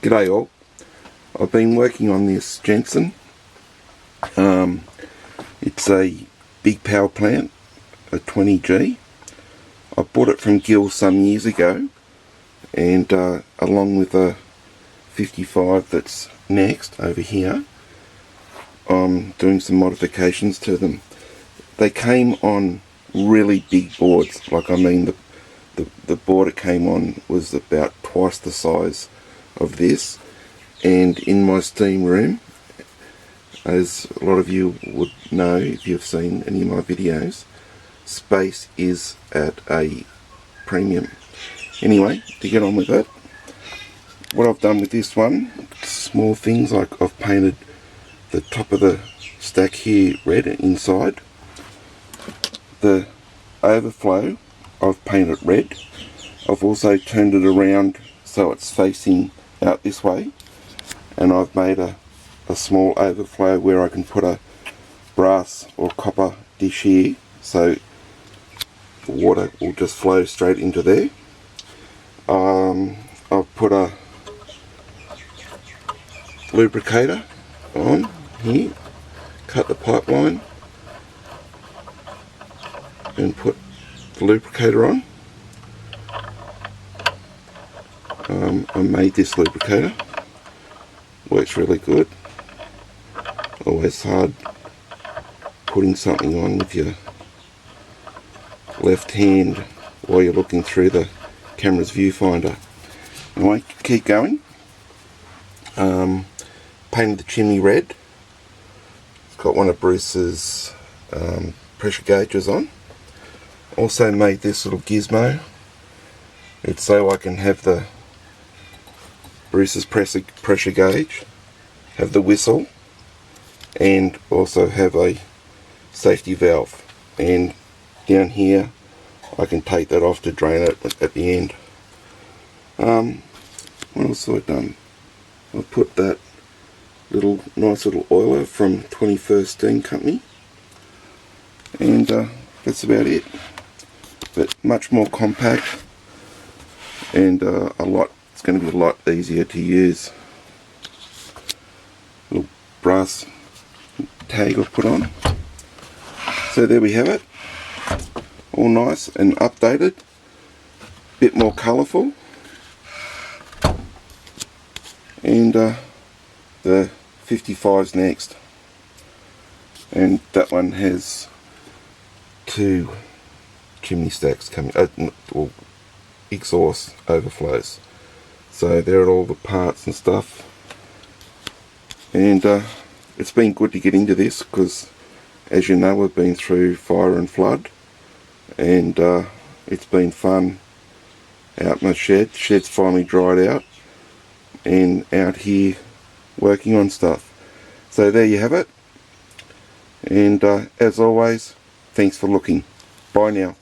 G'day all. I've been working on this Jensen. It's a big power plant, a 20G. I bought it from Gill some years ago, and along with a 55 that's next over here, I'm doing some modifications to them. They came on really big boards. Like, I mean, the board it came on was about twice the size of this, and in my steam room, as a lot of you would know if you've seen any of my videos, space is at a premium. Anyway, to get on with it, what I've done with this one, small things like I've painted the top of the stack here red inside. The overflow I've painted red. I've also turned it around so it's facing out this way, and I've made a small overflow where I can put a brass or copper dish here, so the water will just flow straight into there. I've put a lubricator on here, cut the pipeline and put the lubricator on. I made this lubricator, works really good. Always hard putting something on with your left hand while you're looking through the camera's viewfinder. Anyway, keep going. Painted the chimney red. It's got one of Bruce's pressure gauges on. Also made this little gizmo. It's so I can have the Bruce's pressure gauge, have the whistle, and also have a safety valve. And down here I can take that off to drain it at the end. What else have I done? I put that nice little oiler from 21st Steam Company, and that's about it. But much more compact, and it's going to be a lot easier to use. Little brass tag I've put on. So there we have it, all nice and updated, bit more colourful, and the 55's next, and that one has two chimney stacks coming, or exhaust overflows. So there are all the parts and stuff, and it's been good to get into this because, as you know, we've been through fire and flood, and it's been fun out in the shed. Shed's finally dried out, and out here working on stuff. So there you have it, and as always, thanks for looking. Bye now.